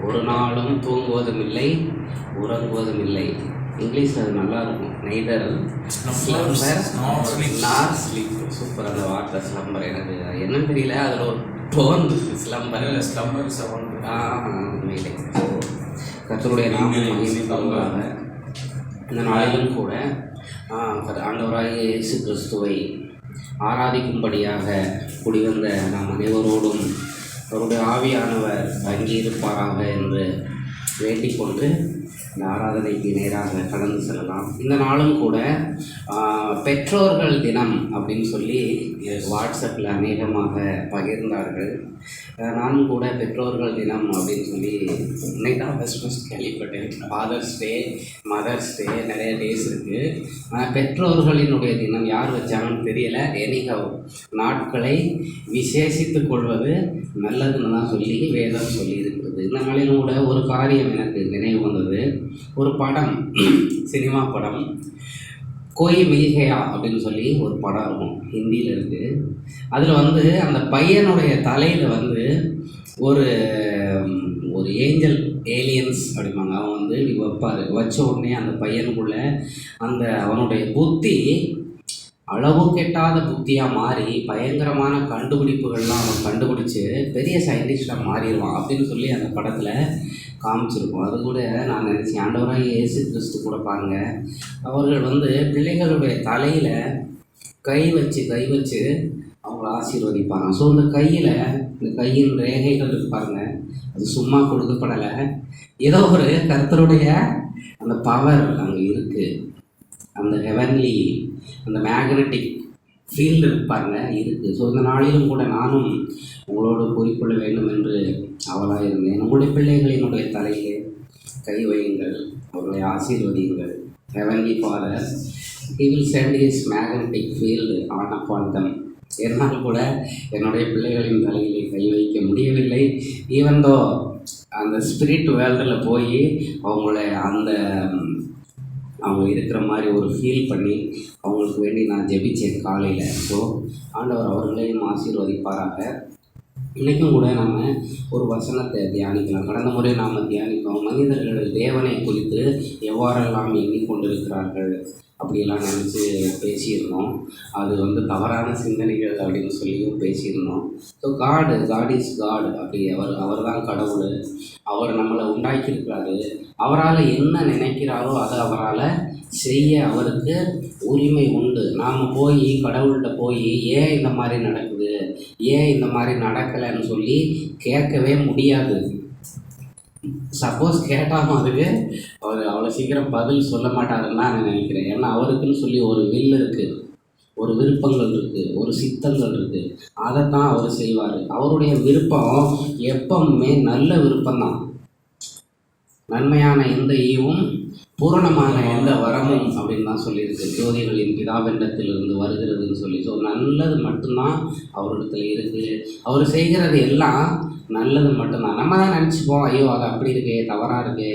ஒரு நாளும் தூங்குவதும் இல்லை உறங்குவதும் இல்லை. இங்கிலீஷில் அது நல்லா இருக்கும். நெய்தர் ஸ்லம்பர் நார் ஸ்லீப். சூப்பர் அந்த வார்த்தை ஸ்லம்பர். எனக்கு என்னன்னு தெரியல, அதில் ஒரு டோன் ஸ்லம்பர் உண்மையிலே. கர்த்தருடைய நாமம் இந்த நாளிலும் கூட ஆண்டவராகிய இயேசு கிறிஸ்துவை ஆராதிக்கும்படியாக குடிவந்த நாம் அனைவரோடும் அவருடைய ஆவியானவர் தங்கியிருப்பாராக என்று வேண்டிக் கொண்டு இந்த ஆராதனைக்கு நேராக கடந்து செல்லலாம். இந்த நாளும் கூட பெற்றோர்கள் தினம் அப்படின்னு சொல்லி வாட்ஸ்அப்பில் அநேகமாக பகிர்ந்தார்கள். நானும் கூட பெற்றோர்கள் தினம் அப்படின்னு சொல்லி இன்னைக்கு தான் ஃபஸ்ட் கேள்விப்பட்டேன். ஃபாதர்ஸ் டே, மதர்ஸ் டே, நிறைய டேஸ் இருக்குது. ஆனால் பெற்றோர்களினுடைய தினம் யார் வச்சாங்கன்னு தெரியலை. எனிஹவ் நாட்களை விசேஷித்து கொள்வது நல்லதுன்னு தான் சொல்லி வேதம் சொல்லியிருக்கிறது. இந்த நாளிலும் கூட ஒரு காரியம் எனக்கு நினைவு வந்தது. ஒரு படம், சினிமா படம், கோய் மில்கயா அப்படின்னு சொல்லி ஒரு படம் இருக்கும், ஹிந்தியில் இருக்குது. அதில் அந்த பையனுடைய தலையில் ஒரு ஒரு ஏலியன்ஸ் அப்படிம்பாங்க. அவன் இப்படி வைப்பார். வச்ச உடனே அந்த பையனுக்குள்ளே அவனுடைய புத்தி அளவு கெட்டாத புத்தியாக மாறி பயங்கரமான கண்டுபிடிப்புகள்லாம் அவன் கண்டுபிடிச்சி பெரிய சயின்டிஸ்டாக மாறிடுவான் அப்படின்னு சொல்லி அந்த படத்தில் காமிச்சிருக்கோம். அது கூட நான் நினச்சேன், ஆண்டவராக இயேசு கிறிஸ்து கூட பாருங்கள், அவர்கள் பிள்ளைகளுடைய தலையில் கை வச்சு அவங்கள ஆசீர்வதிப்பாங்க. ஸோ இந்த கையின் ரேகைகள் இருப்பாருங்க, அது சும்மா கொடுக்கப்படலை. ஏதோ ஒரு கர்த்தருடைய அந்த பவர் அங்கே இருக்குது. அந்த ஹெவன்லி அந்த மேக்னட்டிக் ஃபீல்டு இருப்பாருங்க இருக்குது. ஸோ இந்த நாளிலும் கூட நானும் உங்களோடு கூறிக்கொள்ள வேண்டும் என்று அவளாக இருந்தேன். உங்களுடைய பிள்ளைகளினுடைய தலையிலே கை வையுங்கள், அவர்களை ஆசீர்வதியுங்கள். Heavenly father he will send his magnetic field on upon them. என்னால் கூட என்னுடைய பிள்ளைகளின் தலையிலே கை வைக்க முடியவில்லை. ஈவன் தோ அந்த ஸ்பிரிட் வேர்ல்டில் போய் அவங்க இருக்கிற மாதிரி ஒரு ஃபீல் பண்ணி அவங்களுக்கு வேண்டி நான் ஜெபிச்சேன் காலையில். ஸோ ஆண்டவர் அவர்களையும் ஆசீர்வதிப்பாராக. இன்றைக்கும் கூட நாம் ஒரு வசனத்தை தியானிக்கலாம். கடந்த முறை நாம் தியானித்தோம், மனிதர்கள் தேவனை குறித்து எவ்வாறெல்லாம் எண்ணிக்கொண்டிருக்கிறார்கள் அப்படியெல்லாம் நினச்சி பேசியிருந்தோம். அது தவறான சிந்தனைகள் அப்படின்னு சொல்லியும் பேசியிருந்தோம். So God is God. அப்படி அவர் தான் கடவுள். அவர் நம்மளை உண்டாக்கியிருக்கிறாரு. அவரால் என்ன நினைக்கிறாரோ அதை அவரால் செய்ய அவருக்கு உரிமை உண்டு. நாம் போய் கடவுள்கிட்ட போய் ஏன் இந்த மாதிரி நடக்குது, ஏன் இந்த மாதிரி நடக்கலைன்னு சொல்லி கேட்கவே முடியாது. சப்போஸ் கேட்டாலும் அதுக்கு அவர் அவ்வளோ சீக்கிரம் பதில் சொல்ல மாட்டாருன்னு நான் நினைக்கிறேன். ஏன்னா அவருக்குன்னு சொல்லி ஒரு வில் இருக்குது, ஒரு விருப்பங்கள் இருக்குது, ஒரு சித்தங்கள் இருக்குது. அதைத்தான் அவர் செய்வார். அவருடைய விருப்பம் எப்பவுமே நல்ல விருப்பம்தான். நன்மையான எந்த ஈவும் பூரணமான எந்த வரமும் அப்படின்னு தான் சொல்லியிருக்கு. ஜோதிகளின் பிதாவிண்டத்திலிருந்து வருகிறதுன்னு சொல்லி. ஸோ நல்லது மட்டும்தான் அவரிடத்துல இருக்குது. அவர் செய்கிறது எல்லாம் நல்லது மட்டும்தான். நம்ம தான் நினச்சிப்போம், ஐயோ அது அப்படி இருக்கே, தவறாக இருக்கே,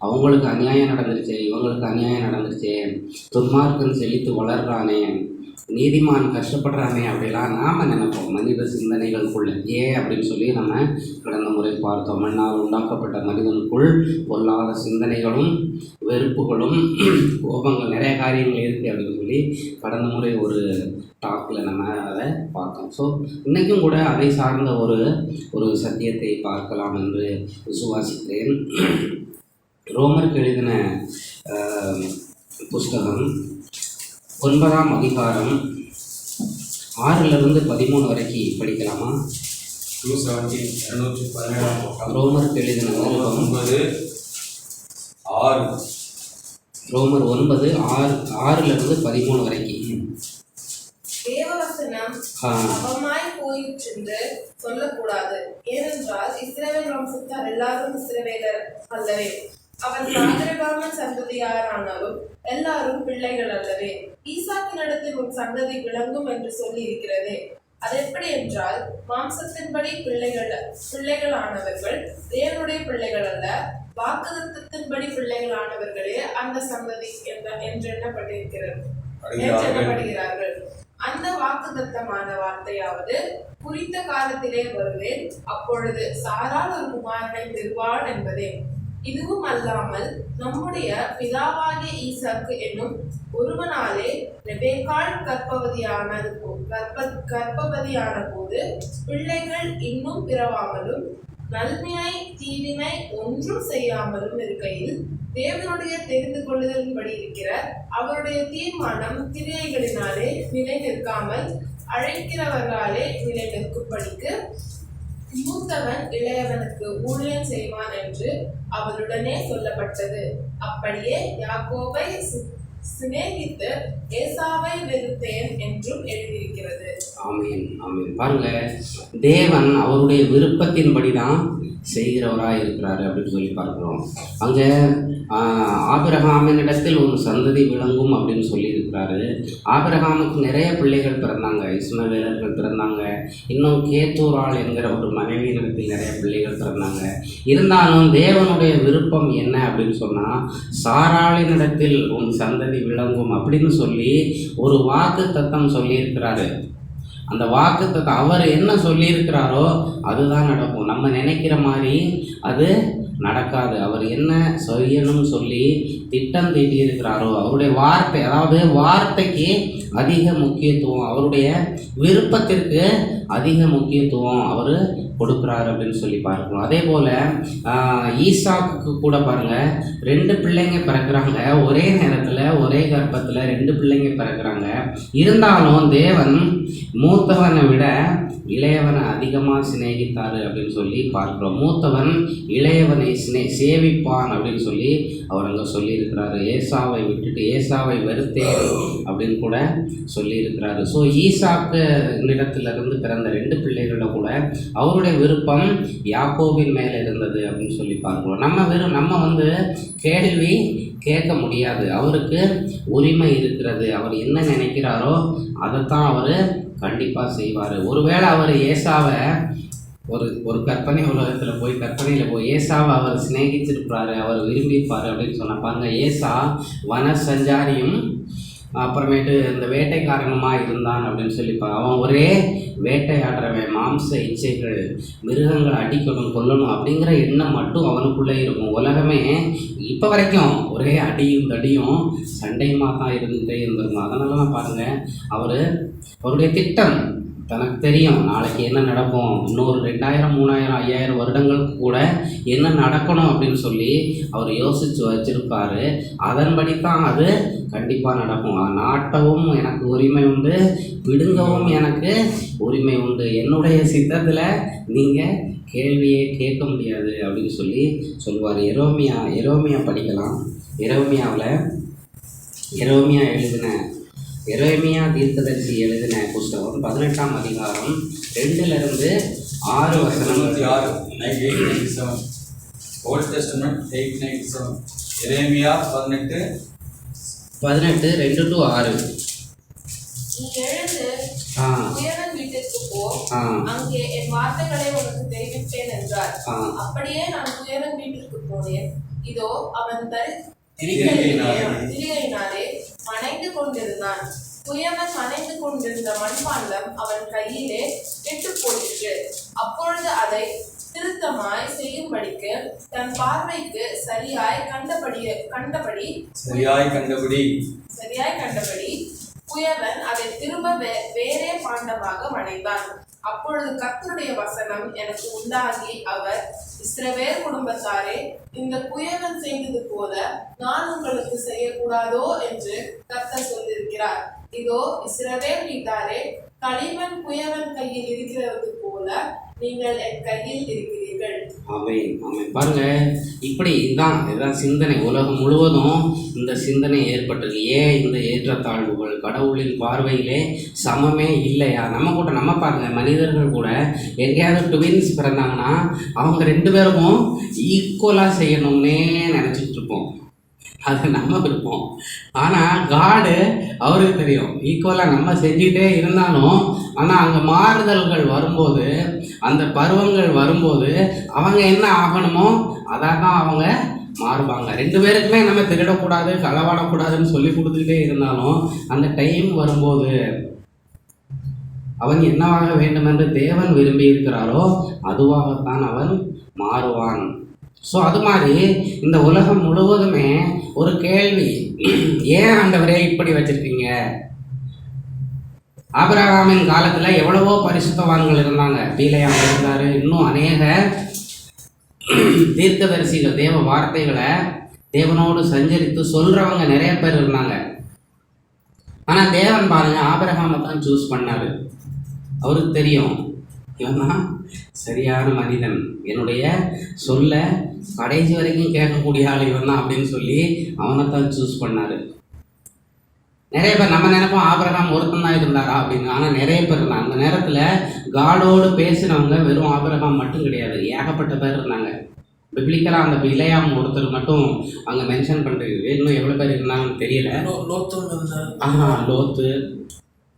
அவங்களுக்கு அநியாயம் நடந்துருச்சு, இவங்களுக்கு அநியாயம் நடந்துருச்சு, துன்மார்க்கன் செழித்து வளர்றானே, நீதிமான் கஷ்டப்படுறானே அப்படிலாம் நாம் நினைப்போம் மனித சிந்தனைகளுக்குள்ள. ஏன் அப்படின்னு சொல்லி நம்ம கடந்த முறை பார்த்தோம். மண்ணால் உண்டாக்கப்பட்ட மனிதனுக்குள் பொல்லாத சிந்தனைகளும் வெறுப்புகளும் கோபங்கள் நிறைய காரியங்கள் இருக்குது அப்படின்னு சொல்லி கடந்த முறை ஒரு டாக்கில் நம்ம அதை பார்த்தோம். ஸோ இன்றைக்கும் கூட அதை சார்ந்த ஒரு சத்தியத்தை பார்க்கலாம் என்று விசுவாசிக்கிறேன். ரோமருக்கு எழுதின புஸ்தகம் 9ஆம் அதிகாரம் 6 to 13 வரைக்கும் படிக்கலாமா? ரோமருக்கு எழுதின ரோமர் 9:6 to 13 வரைக்கும். தேவவசனம் அவமாய் போயிற்று என்று சொல்லக்கூடாது. ஏனென்றால் இஸ்ரவேல் வம்சத்தார் எல்லாரும் இஸ்ரவேலர் அல்லவே. அவன் ஆபிரகாமின் சந்ததியாரானாலும் எல்லாரும் பிள்ளைகள் அல்லவே. ஈசாக்கினிடத்தில் உன் சந்ததி விளங்கும் என்று சொல்லி இருக்கிறதே. அது எப்படி என்றால், மாம்சத்தின்படி பிள்ளைகளானவர்கள் தேவனுடைய பிள்ளைகள் அல்ல, வாக்குத்தத்தின்படி பிள்ளைகளானவர்களே அந்த சந்ததி என்றெண்ணப்படுகிறார்கள். அந்த வாக்குத்தத்தமான வார்த்தையாவது, குறித்த காலத்திலே வருவேன், அப்பொழுது சாராள் ஒரு குமாரனை பெறுவாள் என்பதே. இதுவும் அல்லாமல் நம்முடைய பிதாவாகிய ஈசாக்கு என்னும் ஒருவனாலே ரெபெக்காள் கர்ப்பவதியான போது பிள்ளைகள் இன்னும் பிறவாமலும் நல்வினை தீவினை ஒன்றும் செய்யாமலும் இருக்கையில் தேவனுடைய தெரிந்து கொள்ளுதலின்படி இருக்கிற அவருடைய தீர்மானம் கிரியைகளினாலே நிலை நிற்காமல் அழைக்கிறவர்களாலே நிலை நிற்கும்படிக்கு மூத்தவன் இளையவனுக்கு ஊழியம் செய்வான் என்று அவளுடனே சொல்லப்பட்டது. அப்படியே யாக்கோபை சிநேகித்து ஏசாவை வெறுத்தேன் என்றும் எழுதியிருக்கிறது. ஆமீன், ஆமீன். பாருங்க, தேவன் அவருடைய விருப்பத்தின்படிதான் செய்கிறவராக இருக்கிறாரு அப்படின்னு சொல்லி பார்க்கிறோம். அங்கே ஆபிரகாமின் இடத்தில் ஒரு சந்ததி விளங்கும் அப்படின்னு சொல்லி இருக்கிறாரு. ஆபிரகாமுக்கு நிறைய பிள்ளைகள் பிறந்தாங்க, இஸ்மவேலர்கள் பிறந்தாங்க, இன்னும் கேத்தூராள் என்கிற ஒரு மனைவியினிடத்தில் நிறைய பிள்ளைகள் பிறந்தாங்க. இருந்தாலும் தேவனுடைய விருப்பம் என்ன அப்படின்னு சொன்னால், சாராளினிடத்தில் உன் சந்ததி விளங்கும் அப்படின்னு சொல்லி ஒரு வாக்கு தத்தம் சொல்லியிருக்கிறாரு. அந்த வாக்குத்தத்தம் அவர் என்ன சொல்லியிருக்கிறாரோ அதுதான் நடக்கும். நம்ம நினைக்கிற மாதிரி அது நடக்காது. அவர் என்ன செய்யணும்னு சொல்லி திட்டம் தீட்டியிருக்கிறாரோ அவருடைய வார்த்தை, அதாவது வார்த்தைக்கு அதிக முக்கியத்துவம், அவருடைய விருப்பத்திற்கு அதிக முக்கியத்துவம் அவர் கொடுக்குறாரு அப்படின்னு சொல்லி பார்க்கிறோம். அதே போல் ஈசாக்கு கூட பாருங்கள், 2 பிள்ளைங்க பிறக்கிறாங்க, ஒரே நேரத்தில் ஒரே கர்ப்பத்தில் 2 பிள்ளைங்க பிறக்கிறாங்க. இருந்தாலும் தேவன் மூத்தவனை விட இளையவனை அதிகமாக சிநேகித்தார் அப்படின்னு சொல்லி பார்க்கிறோம். மூத்தவன் இளையவனை சேவிப்பான் அப்படின்னு சொல்லி அவர் அங்கே சொல்லியிருக்கிறாரு. ஏசாவை விட்டுட்டு ஏசாவை வெறுத்தேன் அப்படின்னு கூட சொல்லியிருக்கிறாரு. ஸோ ஈசாக்கு இடத்திலிருந்து பிறந்த 2 பிள்ளைகளோட கூட அவருடைய விருப்பம் யாக்கோபின் மேலே இருந்தது அப்படின்னு சொல்லி பார்க்கிறோம். நம்ம கேள்வி கேட்க முடியாது. அவருக்கு உரிமை இருக்கிறது. அவர் என்ன நினைக்கிறாரோ அதைத்தான் அவர் கண்டிப்பாக செய்வார். ஒருவேளை அவர் ஏசாவை ஒரு கற்பனை உலகத்தில் கற்பனையில் போய் ஏசாவை அவர் சிநேகிச்சிருப்பார், அவர் விரும்பியிருப்பார் அப்படின்னு சொன்னால் பாருங்கள், ஏசா வன சஞ்சாரியும் அப்புறமேட்டு இந்த வேட்டைக்காரனமாக இருந்தான் அப்படின்னு சொல்லிப்பாங்க. அவன் ஒரே வேட்டையாடுறவன், மாம்ச இச்சைகள், மிருகங்களை அடிக்கணும் கொல்லணும் அப்படிங்கிற எண்ணம் மட்டும் அவனுக்குள்ளே இருக்கும். உலகமே இப்போ வரைக்கும் ஒரே அடியும் தடியும் சண்டையுமாக தான் இருந்துகிட்டே இருந்திருக்கும். அதனால தான் பாருங்கள், அவருடைய திட்டம் தனக்கு தெரியும் நாளைக்கு என்ன நடக்கும், இன்னொரு 2000, 3000, 5000 வருடங்களுக்கு கூட என்ன நடக்கணும் அப்படின்னு சொல்லி அவர் யோசித்து வச்சுருப்பார். அதன்படி தான் அது கண்டிப்பாக நடக்கும். நாட்டவும் எனக்கு உரிமை உண்டு, பிடுங்கவும் எனக்கு உரிமை உண்டு, என்னுடைய சித்தத்தில் நீங்கள் கேள்வியே கேட்க முடியாது அப்படின்னு சொல்லி சொல்லுவார். எரோமியா படிக்கலாம். எரேமியா தீர்க்கதரிசி எழுதின புஸ்தகம் 18ஆம் அதிகாரம் 2-6 வசனங்கள். Old Testament 897. எரேமியா 18 2-6. நீ எழுந்து குயவன் வீட்டிற்கு போ, அங்கே என் வார்த்தைகளை உனக்கு தெரிவிப்பேன் என்றார். அப்படியே நான் குயவன் வீட்டிற்கு போனேன். இதோ அவன் திரிகையினாலே மனைந்து கொண்டிருந்தான். குயவன் மனைந்து கொண்டிருந்த மண்பாண்டம் அவன் கையிலே கெட்டு போயிற்று. அப்பொழுது அதை திருத்தமாய் செய்யும்படிக்கு தன் பார்வைக்கு சரியாய் கண்டபடி குயவன் அதை திரும்ப வேறே பாண்டமாக வணைந்தான். அப்பொழுது கர்த்தருடைய வசனம் எனக்கு உண்டாகி, அவர், இஸ்ரவேல் குடும்பத்தாரே, இந்த குயவன் செய்தது போல நான் உங்களுக்கு செய்யக்கூடாதோ என்று கர்த்தர் சொல்லியிருக்கிறார். இதோ இஸ்ரவேல் வீட்டாரே, களிமண் குயவன் கையில் இருக்கிறது போல நீங்கள் என் கையில் இருக்கிறீர்கள். செய்தீர்கள். ஆமென் ஆமென். பாருங்க, இப்படி இதுதான் சிந்தனை. உலகம் முழுவதும் இந்த சிந்தனை ஏற்பட்டிருக்கு. ஏன் இந்த ஏற்றத்தாழ்வுகள்? கடவுளின் பார்வையிலே சமமே இல்லையா? நம்ம பாருங்க, மனிதர்கள் கூட எங்கேயாவது ட்வின்ஸ் பிறந்தாங்கன்னா அவங்க 2 பேருக்கும் ஈக்குவலாக செய்யணும்னே நினச்சிட்டு இருப்போம். அது நம்ம விருப்பம். ஆனால் காடு அவருக்கு தெரியும், ஈக்குவலாக நம்ம செஞ்சுட்டே இருந்தாலும், ஆனால் அங்கே மாறுதல்கள் வரும்போது, அந்த பருவங்கள் வரும்போது அவங்க என்ன ஆகணுமோ அதான் அவங்க மாறுவாங்க. 2 பேருக்குமே நம்ம திருடக்கூடாது, களவாடக்கூடாதுன்னு சொல்லி கொடுத்துக்கிட்டே இருந்தாலும் அந்த டைம் வரும்போது அவன் என்னவாக வேண்டும் என்று தேவன் விரும்பி இருக்கிறாரோ அதுவாகத்தான் அவன் மாறுவான். ஸோ அது மாதிரி இந்த உலகம் முழுவதுமே ஒரு கேள்வி, ஏன் ஆண்டவரே இப்படி வச்சிருக்கீங்க? ஆபிரகாமின் காலத்தில் எவ்வளவோ பரிசுத்தவான்கள் இருந்தாங்க. பீலையாம் இருந்தார், இன்னும் அநேக தீர்க்கதரிசிகள் தேவ வார்த்தைகளை தேவனோடு சஞ்சரித்து சொல்கிறவங்க நிறைய பேர் இருந்தாங்க. ஆனால் தேவன் பாருங்க, ஆபிரகாமை தான் சூஸ் பண்ணார். அவருக்கு தெரியும், இவன் தான் சரியான மனிதன், என்னுடைய சொல்ல கடைசி வரைக்கும் கேட்கக்கூடிய ஆள் இவன் தான் அப்படின்னு சொல்லி அவனை தான் சூஸ் பண்ணார். நிறைய பேர் நம்ம நினைப்போம் ஆபிரகாம் ஒருத்தன் தான் இருந்தாரா அப்படின்னு. ஆனால் நிறைய பேர் இருந்தாங்க. அந்த நேரத்தில் காடோடு பேசினவங்க வெறும் ஆபிரகாம் மட்டும் கிடையாது, ஏகப்பட்ட பேர் இருந்தாங்க. பிப்ளிக்கலாக அந்த பிலையாம் ஒருத்தர் மட்டும் அங்கே மென்ஷன் பண்ணுறது. இன்னும் எவ்வளோ பேர் இருந்தாங்கன்னு தெரியல.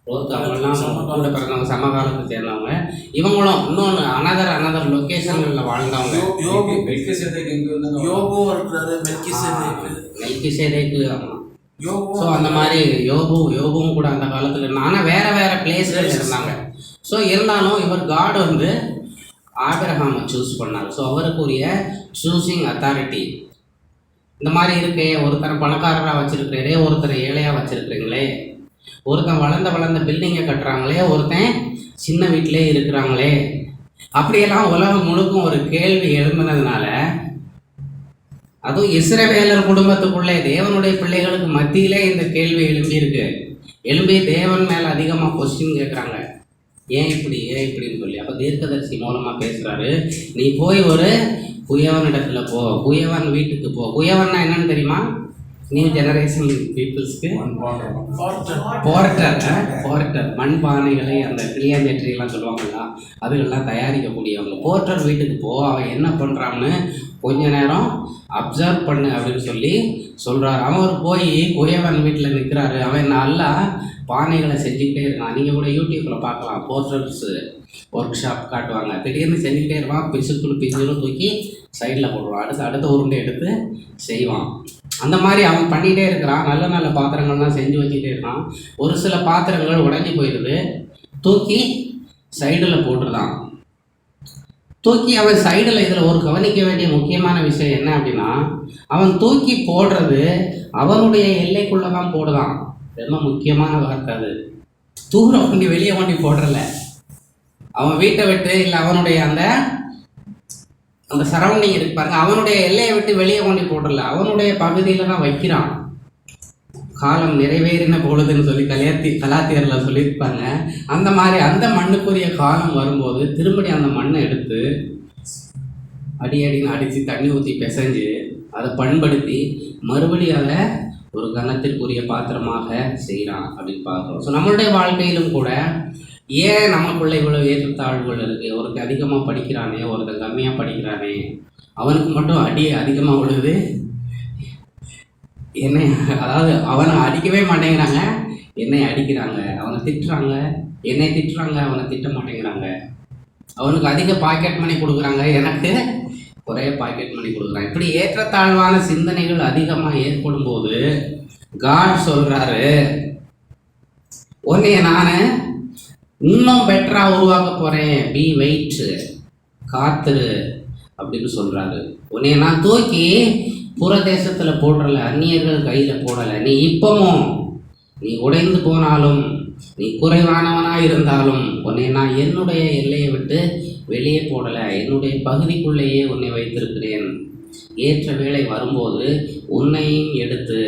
லோத்து அவங்கெல்லாம் கூட பிறந்தவங்க, சமகாலத்தை சேர்ந்தவங்க. இவங்களும் இன்னொன்று அனதர் லொக்கேஷன்களில் வாழ்ந்தவங்க. மெல்கிசேதேக்கு. ஆமாம். ஸோ அந்த மாதிரி யோபுவும் கூட அந்த காலத்தில் இருந்தாங்க. ஆனால் வேறு பிளேஸ்கள் இருந்தாங்க. ஸோ இருந்தாலும் இவர் காட் வந்து ஆபிரகாமை சூஸ் பண்ணார். ஸோ அவருக்குரிய சூஸிங் அத்தாரிட்டி. இந்த மாதிரி இருக்கே, ஒருத்தரை பணக்காரராக வச்சுருக்கிறீரே, ஒருத்தரை ஏழையாக வச்சுருக்கிறீங்களே, ஒருத்தன் வளர்ந்த பில்டிங்கை கட்டுறாங்களே, ஒருத்தன் சின்ன வீட்டிலே இருக்கிறாங்களே, அப்படியெல்லாம் உலகம் முழுக்கும் ஒரு கேள்வி எழும்பினதுனால, அதுவும் இஸ்ரவேலர் குடும்பத்துக்குள்ளே தேவனுடைய பிள்ளைகளுக்கு மத்தியிலே இந்த கேள்வி எழும்பி தேவன் மேலே அதிகமாக கொஸ்டின் கேட்குறாங்க. ஏன் இப்படின்னு சொல்லி. அப்போ தீர்க்கதரிசி மூலமாக பேசுகிறாரு, நீ போய் ஒரு குயவனிடத்துல போ, குயவன் வீட்டுக்கு போ. குயவன்னா என்னன்னு தெரியுமா? நியூ ஜெனரேஷன் பீப்புள்ஸ்க்கு போர்ட்டர் மண்பானைகளை, அந்த கிளியாஞ்செட்ரியெல்லாம் சொல்லுவாங்களா, அதுகள்லாம் தயாரிக்கக்கூடியவங்க. போர்ட்டர் வீட்டுக்கு போ, அவன் என்ன பண்ணுறான்னு கொஞ்ச நேரம் அப்சர்வ் பண்ணு அப்படின்னு சொல்லி சொல்கிறார். அவர் போய் குயவன் வீட்டில் நிற்கிறாரு. அவன் நல்லா பானைகளை செஞ்சுக்கிட்டே இருக்கான். நீங்கள் கூட யூடியூப்பில் பார்க்கலாம், போர்ட்டர்ஸ் ஒர்க் ஷாப் காட்டுவாங்க. திடீர்னு செஞ்சுக்கிட்டே இருப்பான், பிஞ்சுன்னு தூக்கி சைடில் போடுவான், அடுத்த உருண்டை எடுத்து செய்வான். அந்த மாதிரி அவன் பண்ணிகிட்டே இருக்கிறான். நல்ல பாத்திரங்கள்லாம் செஞ்சு வச்சுக்கிட்டே இருக்கான். ஒரு சில பாத்திரங்கள் உடஞ்சி போயிடுது, தூக்கி சைடில் போட்டுருதான். தூக்கி அவன் சைடில், இதில் ஒரு கவனிக்க வேண்டிய முக்கியமான விஷயம் என்ன அப்படின்னா, அவன் தூக்கி போடுறது அவனுடைய எல்லைக்குள்ளே தான் போடுதான். ரொம்ப முக்கியமான வார்த்தை அது. தூரம் வண்டி வெளியே வண்டி போடுறல, அவன் வீட்டை விட்டு இல்லை அவனுடைய அந்த சரௌண்டிங் இருக்கு பாருங்க, அவனுடைய எல்லையை விட்டு வெளியே கொண்டு போடல, அவனுடைய பகுதியில் தான் வைக்கிறான். காலம் நிறைவேறின பொழுதுன்னு சொல்லி கலாத்தியரில் சொல்லியிருப்பாங்க. அந்த மாதிரி அந்த மண்ணுக்குரிய காலம் வரும்போது திரும்படி அந்த மண்ணை எடுத்து அடின்னு அடித்து தண்ணி ஊற்றி பிசைஞ்சு அதை பண்படுத்தி மறுபடியும் அதை ஒரு கணத்திற்குரிய பாத்திரமாக செய்கிறான் அப்படின்னு பார்க்குறோம். ஸோ நம்மளுடைய வாழ்க்கையிலும் கூட ஏன் நமக்குள்ள இவ்வளோ ஏற்றத்தாழ்வுகள் இருக்குது? ஒருத்தர் அதிகமாக படிக்கிறானே, ஒருத்தர் கம்மியாக படிக்கிறானே, அவனுக்கு மட்டும் அடி அதிகமாக விழுது, என்னை அதாவது அவனை அடிக்கவே மாட்டேங்கிறாங்க, என்னை அடிக்கிறாங்க. அவனை திட்டுறாங்க, என்னை திட்டுறாங்க, அவனை திட்ட மாட்டேங்கிறாங்க. அவனுக்கு அதிக பாக்கெட் மணி கொடுக்குறாங்க, எனக்கு குறைய பாக்கெட் மணி கொடுக்குறாங்க. இப்படி ஏற்றத்தாழ்வான சிந்தனைகள் அதிகமாக ஏற்படும் போது காட் சொல்கிறாரு, உன்னைய நான் இன்னும் பெட்டராக உருவாக்க போகிறேன், பி வெயிட், காத்துரு அப்படின்னு சொல்கிறாரு. உன்னைய நான் தூக்கி புறதேசத்தில் போடுறல, அந்நியர்கள் கையில் போடலை. நீ இப்பவும் நீ உடைந்து போனாலும், நீ குறைவானவனாக இருந்தாலும், உன்னை நான் என்னுடைய எல்லையை விட்டு வெளியே போடலை, என்னுடைய பகுதிக்குள்ளேயே உன்னை வைத்திருக்கிறேன். ஏற்ற வேளை வரும்போது உன்னையும் எடுத்து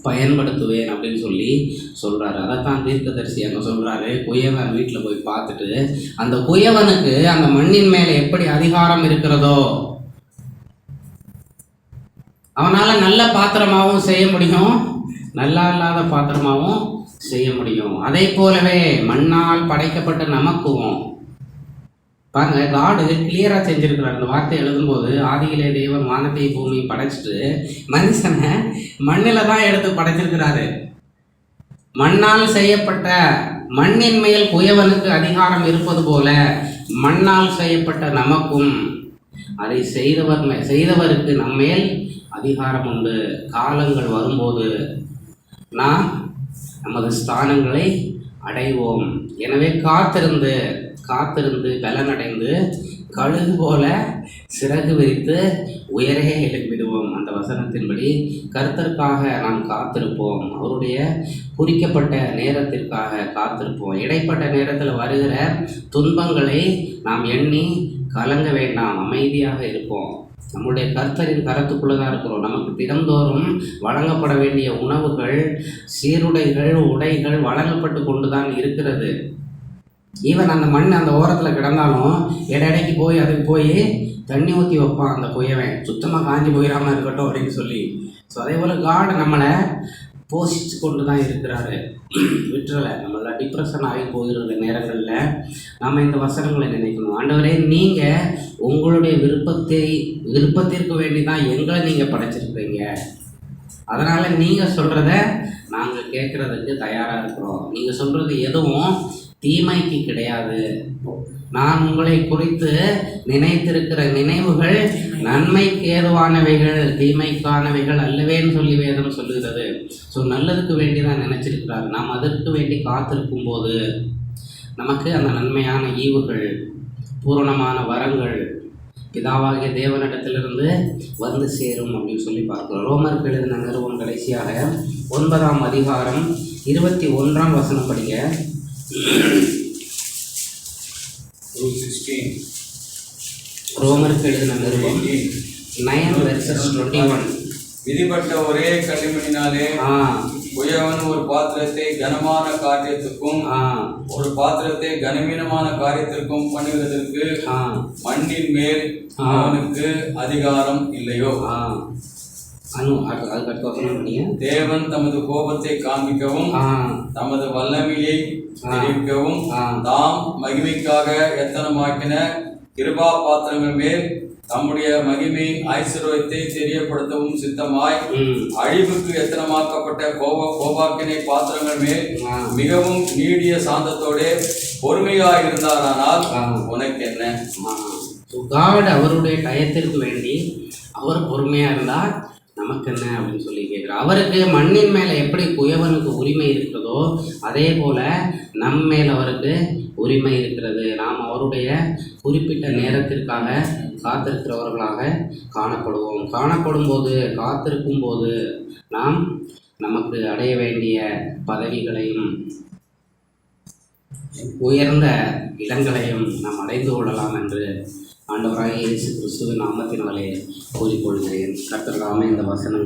பயன்படுத்துவேன் அப்படின்னு சொல்லி சொல்கிறாரு. அதைத்தான் தீர்க்கதரிசி அங்கே சொல்கிறாரு. குயவன் வீட்டில் போய் பார்த்துட்டு அந்த குயவனுக்கு அந்த மண்ணின் மேலே எப்படி அதிகாரம் இருக்கிறதோ அவனால் நல்ல பாத்திரமாகவும் செய்ய முடியும், நல்லா இல்லாத பாத்திரமாகவும் செய்ய முடியும். அதே போலவே மண்ணால் படைக்கப்பட்ட நமக்கும் பாருங்க, காடு கிளியராக செஞ்சுருக்கிறார். அந்த வார்த்தை எழுதும்போது ஆதியிலே தேவன் வானத்தை பூமி படைச்சிட்டு மனுஷனை மண்ணில் தான் எடுத்து படைச்சிருக்கிறாரு. மண்ணால் செய்யப்பட்ட மண்ணின் மேல் குயவனுக்கு அதிகாரம் இருப்பது போல மண்ணால் செய்யப்பட்ட நமக்கும் அதை செய்தவருக்கு நம்மேல் அதிகாரம் உண்டு. காலங்கள் வரும்போது நாம் நமது ஸ்தானங்களை அடைவோம். எனவே காத்திருந்து பலனடைந்து கழுகு போல சிறகு விரித்து உயரே எழுப்பிடுவோம். அந்த வசனத்தின்படி கர்த்தருக்காக நாம் காத்திருப்போம். அவருடைய குறிக்கப்பட்ட நேரத்திற்காக காத்திருப்போம். இடைப்பட்ட நேரத்தில் வருகிற துன்பங்களை நாம் எண்ணி கலங்க வேண்டாம், அமைதியாக இருப்போம். நம்முடைய கர்த்தரின் கரத்துக்குள்ளே தான் இருக்கிறோம். நமக்கு தினந்தோறும் வழங்கப்பட வேண்டிய உணவுகள், சீருடைகள், உடைகள் வழங்கப்பட்டு கொண்டு தான் இருக்கிறது. ஈவன் அந்த மண் அந்த ஓரத்தில் கிடந்தாலும் இடைக்கு போய் அதுக்கு போய் தண்ணி ஊற்றி வைப்பான் அந்த குயவன், சுத்தமாக காஞ்சி போயிடாமல் இருக்கட்டும் அப்படின்னு சொல்லி. ஸோ அதே போல் காட் நம்மளை போஷிச்சு கொண்டு தான் இருக்கிறாரு, விட்டுறலை. நம்மள டிப்ரெஷன் ஆகி போகிற நேரங்களில் நம்ம இந்த வசனங்களை நினைக்கணும். ஆண்டவரே, நீங்கள் உங்களுடைய விருப்பத்திற்கு வேண்டி தான் எங்களை நீங்கள் படைச்சிருக்கிறீங்க. அதனால் நீங்கள் சொல்கிறத நாங்கள் கேட்குறதுக்கு தயாராக இருக்கிறோம். நீங்கள் சொல்கிறது எதுவும் தீமைக்கு கிடையாது. நான் உங்களை குறித்து நினைத்திருக்கிற நினைவுகள் நன்மைக்கு ஏதுவானவைகள், தீமைக்கானவைகள் அல்லவேன்னு சொல்லி வேதம் சொல்லுகிறது. ஸோ நல்லதுக்கு வேண்டி தான் நினச்சிருக்கிறார். நாம் அதற்கு வேண்டி காத்திருக்கும் போது நமக்கு அந்த நன்மையான ஈவுகள், பூரணமான வரங்கள் பிதாவாகிய தேவனிடத்திலிருந்து வந்து சேரும் அப்படின்னு சொல்லி பார்க்கிறோம். ரோமருக்கு எழுதின நிருபம் கடைசியாக 9ஆம் அதிகாரம் 21ஆம் வசனம் படிங்க. 16 ரோமருக்கு எழுதின நிருபம் 9:21. விதிப்பட்ட ஒரே களிமண்ணினாலே குயவன் ஒரு பாத்திரத்தை கனமான காரியத்துக்கும் ஒரு பாத்திரத்தை கனவீனமான காரியத்திற்கும் பண்ணுகிறதற்கு மண்ணின் மேல் அவனுக்கு அதிகாரம் இல்லையோ? தேவன் தமது கோபத்தை காண்பிக்கவும் தமது வல்லமையை தெரிவிக்கவும் தாம் மகிமைக்காக எத்தனமாக்கின கிருபா பாத்திரங்கள் மேல் தம்முடைய மகிமை ஐஸ்வர்யத்தை தெரியப்படுத்தவும் சித்தமாய் அழிவுக்கு எத்தனமாக்கப்பட்ட கோபாக்கினை பாத்திரங்கள் மேல் மிகவும் நீடிய சாந்தத்தோட பொறுமையாக இருந்தாரானால் உனக்கு என்ன? காட் அவருடைய டயத்திற்கு வேண்டி அவர் பொறுமையாக இருந்தால் நமக்கு என்ன அப்படின்னு சொல்லி கேட்குறார். அவருக்கு மண்ணின் மேலே எப்படி குயவனுக்கு உரிமை இருக்கிறதோ அதே போல் நம் மேல் அவருக்கு உரிமை இருக்கிறது. நாம் அவருடைய குறிப்பிட்ட நேரத்திற்காக காத்திருக்கிறவர்களாக காணப்படும் போது காத்திருக்கும் போது நாம் நமக்கு அடைய வேண்டிய பதவிகளையும் உயர்ந்த இடங்களையும் நாம் அடைந்து கொள்ளலாம் என்று ஆண்டவராகிய இயேசு கிறிஸ்துவின் நாமத்தினாலே கூறிக்கொள்கிறேன். கர்த்தர் தாமே இந்த வசனங்கள்